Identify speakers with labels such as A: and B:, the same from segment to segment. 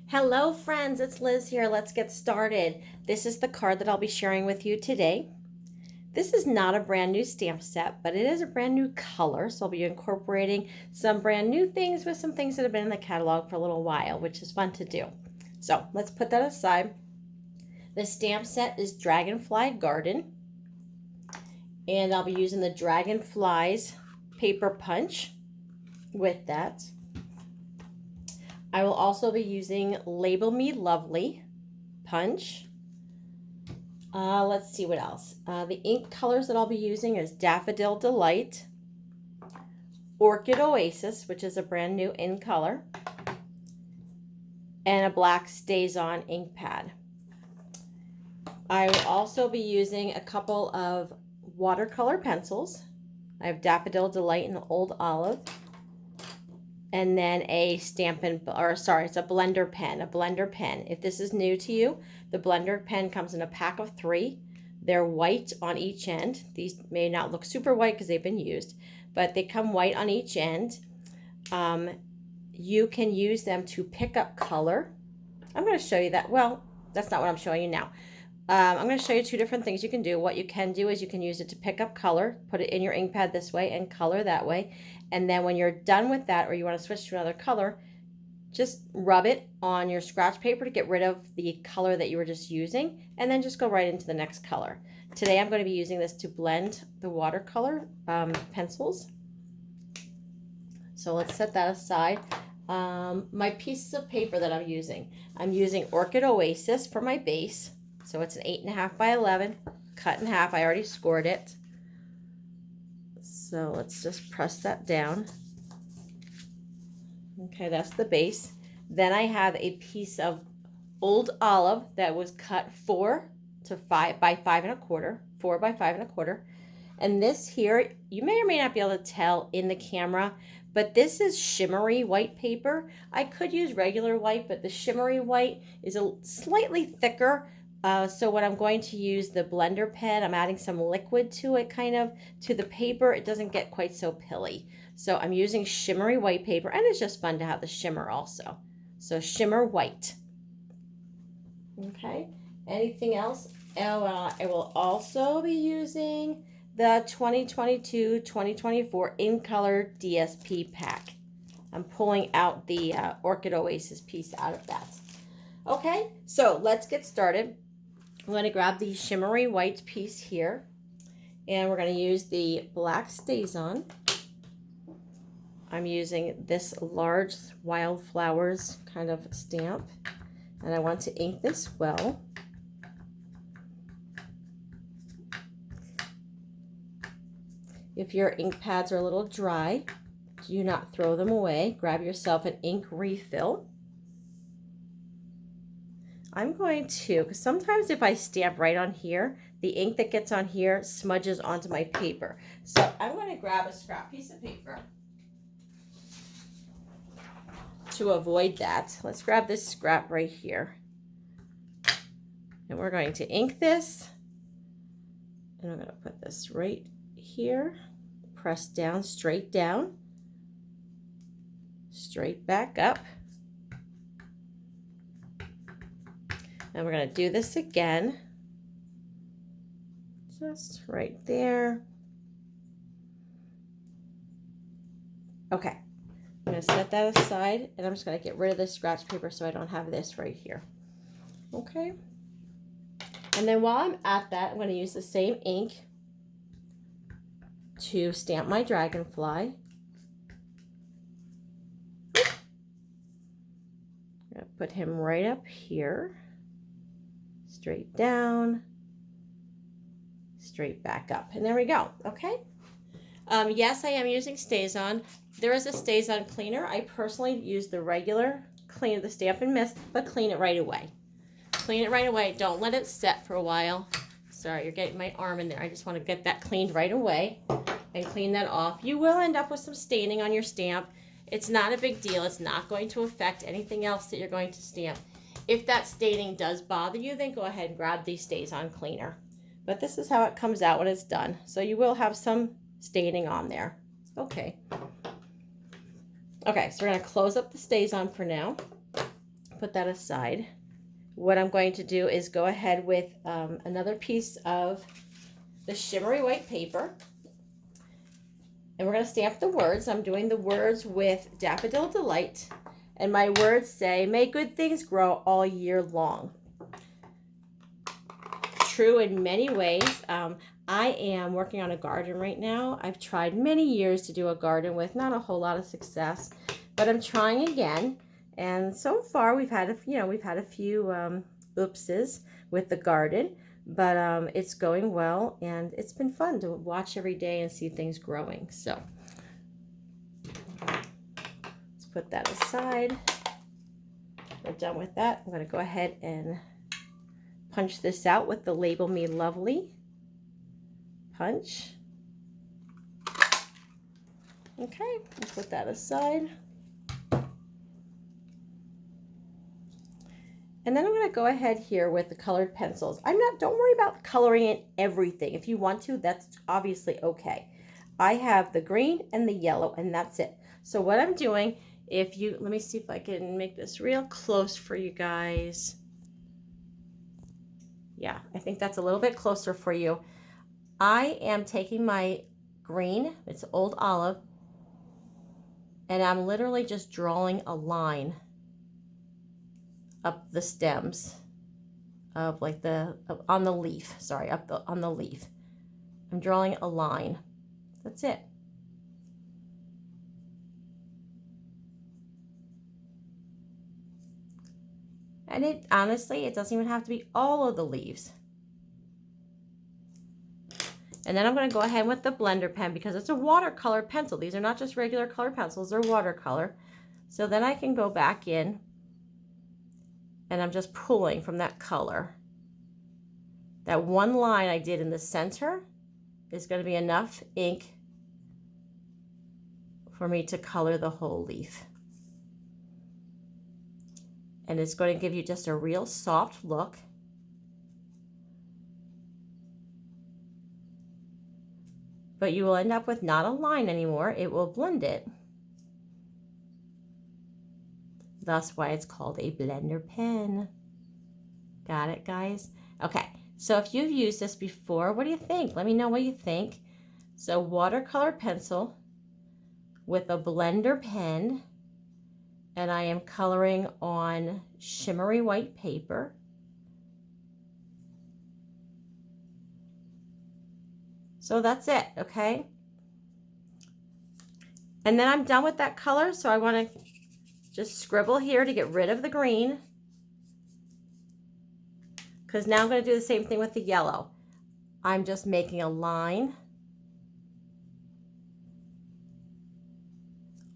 A: Hello friends, it's Liz here. Let's get started. This is the card that I'll be sharing with you today. This is not a brand new stamp set, but it is a brand new color. So I'll be incorporating some brand new things with some things that have been in the catalog for a little while, which is fun to do. So let's put that aside. The stamp set is Dragonfly Garden, and I'll be using the Dragonflies paper punch with that. I will also be using Label Me Lovely punch. Let's see what else. The ink colors that I'll be using is Daffodil Delight, Orchid Oasis, which is a brand new in color, and a black Stays On ink pad. I will also be using a couple of watercolor pencils. I have Daffodil Delight in the Old Olive, and then it's a blender pen. If this is new to you, the blender pen comes in a pack of 3. They're white on each end. These may not look super white because they've been used, but they come white on each end. You can use them to pick up color. I'm going to show you that. Well, that's not what I'm showing you now. I'm going to show you 2 different things you can do. What you can do is you can use it to pick up color, put it in your ink pad this way and color that way. And then when you're done with that, or you want to switch to another color, just rub it on your scratch paper to get rid of the color that you were just using, and then just go right into the next color. Today I'm going to be using this to blend the watercolor pencils. So let's set that aside. My pieces of paper that I'm using Orchid Oasis for my base. So it's an 8.5 by 11, cut in half. I already scored it. So let's just press that down. Okay, that's the base. Then I have a piece of Old Olive that was cut 4 by 5 1/4, 4 by 5 1/4. And this here, you may or may not be able to tell in the camera, but this is shimmery white paper. I could use regular white, but the shimmery white is a slightly thicker. So when I'm going to use the blender pen, I'm adding some liquid to it, to the paper. It doesn't get quite so pilly. So I'm using shimmery white paper, and it's just fun to have the shimmer also. So shimmer white. Okay, anything else? I will also be using the 2022-2024 in color DSP pack. I'm pulling out the Orchid Oasis piece out of that. Okay, so let's get started. I'm going to grab the shimmery white piece here, and we're going to use the black Stays On. I'm using this large wildflowers kind of stamp, and I want to ink this well. If your ink pads are a little dry, do not throw them away. Grab yourself an ink refill. I'm going to, because sometimes if I stamp right on here, the ink that gets on here smudges onto my paper. So I'm going to grab a scrap piece of paper to avoid that. Let's grab this scrap right here. And we're going to ink this. And I'm going to put this right here. Press down, straight back up. And we're going to do this again, just right there. Okay, I'm going to set that aside, and I'm just going to get rid of this scratch paper so I don't have this right here. Okay, and then while I'm at that, I'm going to use the same ink to stamp my dragonfly. I'm going to put him right up here. Straight down, straight back up, and there we go. Okay. Yes, I am using Stays On. There is a Stays On cleaner. I personally use the regular clean the stamp and mist, but clean it right away. Clean it right away. Don't let it set for a while. Sorry, you're getting my arm in there. I just want to get that cleaned right away and clean that off. You will end up with some staining on your stamp. It's not a big deal. It's not going to affect anything else that you're going to stamp. If that staining does bother you, then go ahead and grab the Stays On cleaner. But this is how it comes out when it's done. So you will have some staining on there. Okay. Okay, so we're going to close up the Stays On for now. Put that aside. What I'm going to do is go ahead with another piece of the shimmery white paper. And we're going to stamp the words. I'm doing the words with Daffodil Delight. And my words say, may good things grow all year long. True in many ways. I am working on a garden right now. I've tried many years to do a garden with not a whole lot of success, but I'm trying again. And so far we've had a few oopses with the garden, but it's going well, and it's been fun to watch every day and see things growing. So let's put that aside. We're done with that. I'm going to go ahead and punch this out with the Label Me Lovely punch. Okay, let's put that aside. And then I'm going to go ahead here with the colored pencils. Don't worry about coloring in everything. If you want to, that's obviously okay. I have the green and the yellow, and that's it. So what I'm doing, let me see if I can make this real close for you guys. Yeah, I think that's a little bit closer for you. I am taking my green, it's Old Olive, and I'm literally just drawing a line up the stems of on the leaf. Sorry, on the leaf. I'm drawing a line. That's it. And honestly, it doesn't even have to be all of the leaves. And then I'm going to go ahead with the blender pen because it's a watercolor pencil. These are not just regular color pencils, they're watercolor. So then I can go back in and I'm just pulling from that color. That one line I did in the center is going to be enough ink for me to color the whole leaf. And it's going to give you just a real soft look. But you will end up with not a line anymore. It will blend it. That's why it's called a blender pen. Got it, guys? Okay, so if you've used this before, what do you think? Let me know what you think. So watercolor pencil with a blender pen, and I am coloring on shimmery white paper. So that's it, okay? And then I'm done with that color, so I want to just scribble here to get rid of the green, because now I'm going to do the same thing with the yellow. I'm just making a line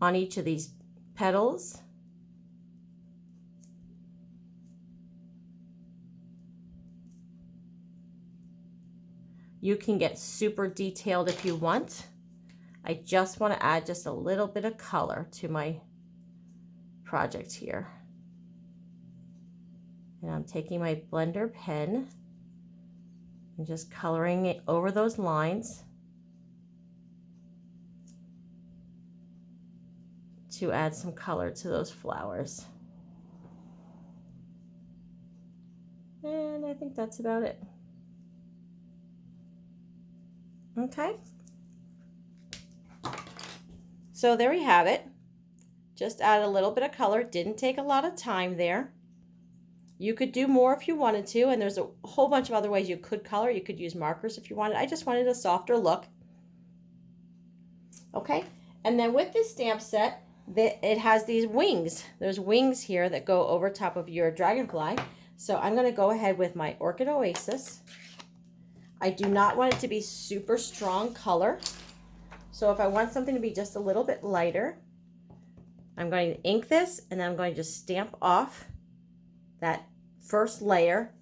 A: on each of these petals. You can get super detailed if you want. I just want to add just a little bit of color to my project here. And I'm taking my blender pen and just coloring it over those lines to add some color to those flowers. And I think that's about it. Okay. So there we have it. Just add a little bit of color. Didn't take a lot of time there. You could do more if you wanted to, and there's a whole bunch of other ways you could color. You could use markers if you wanted. I just wanted a softer look. Okay, and then with this stamp set, it has these wings. There's wings here that go over top of your dragonfly. So I'm going to go ahead with my Orchid Oasis. I do not want it to be super strong color. So if I want something to be just a little bit lighter, I'm going to ink this, and then I'm going to just stamp off that first layer,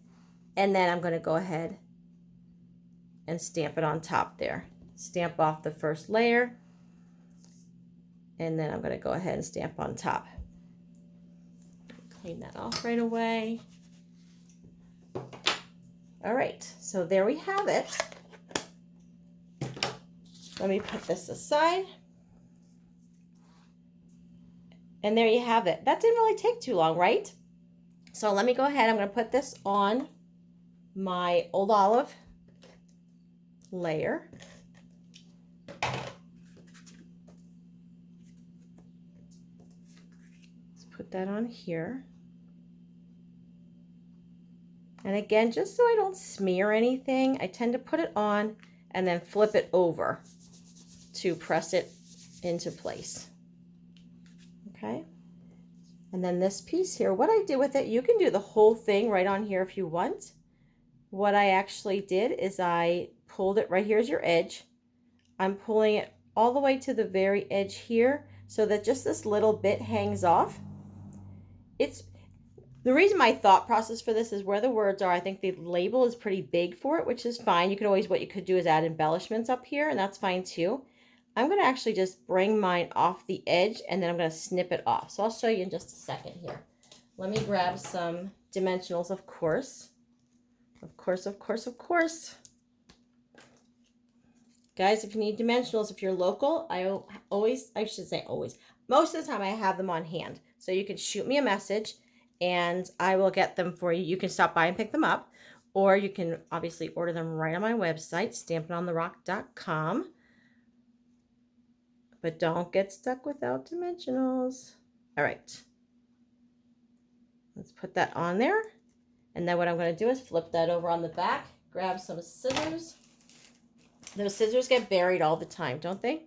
A: and then I'm going to go ahead and stamp it on top there. Stamp off the first layer, and then I'm going to go ahead and stamp on top. Clean that off right away. All right, so there we have it. Let me put this aside. And there you have it. That didn't really take too long, right? So let me go ahead. I'm going to put this on my old olive layer. Let's put that on here. And again, just so I don't smear anything, I tend to put it on and then flip it over to press it into place. Okay. And then this piece here, what I did with it, you can do the whole thing right on here if you want. What I actually did is I pulled it, right here's your edge. I'm pulling it all the way to the very edge here so that just this little bit hangs off. It's the reason my thought process for this is where the words are. I think the label is pretty big for it, which is fine. You could always, what you could do is add embellishments up here, and that's fine too. I'm going to actually just bring mine off the edge, and then I'm going to snip it off. So I'll show you in just a second here. Let me grab some dimensionals, of course. Of course, of course, of course. Guys, if you need dimensionals, if you're local, I should say always. Most of the time I have them on hand. So you can shoot me a message and I will get them for you. You can stop by and pick them up, or you can obviously order them right on my website, stampingontherock.com. But don't get stuck without dimensionals. All right. Let's put that on there. And then what I'm going to do is flip that over on the back, grab some scissors. Those scissors get buried all the time, don't they?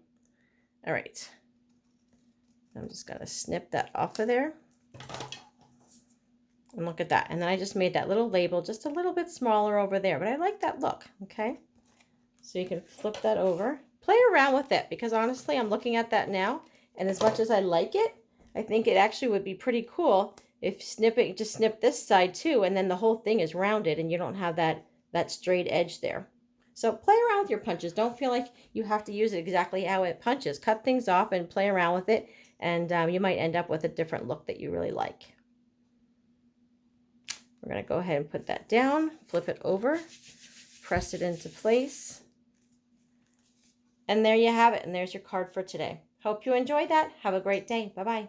A: All right. I'm just going to snip that off of there. And look at that. And then I just made that little label just a little bit smaller over there. But I like that look, okay? So you can flip that over. Play around with it, because honestly, I'm looking at that now. And as much as I like it, I think it actually would be pretty cool if just snip this side too, and then the whole thing is rounded and you don't have that straight edge there. So play around with your punches. Don't feel like you have to use it exactly how it punches. Cut things off and play around with it, and you might end up with a different look that you really like. We're going to go ahead and put that down, flip it over, press it into place. And there you have it. And there's your card for today. Hope you enjoyed that. Have a great day. Bye-bye.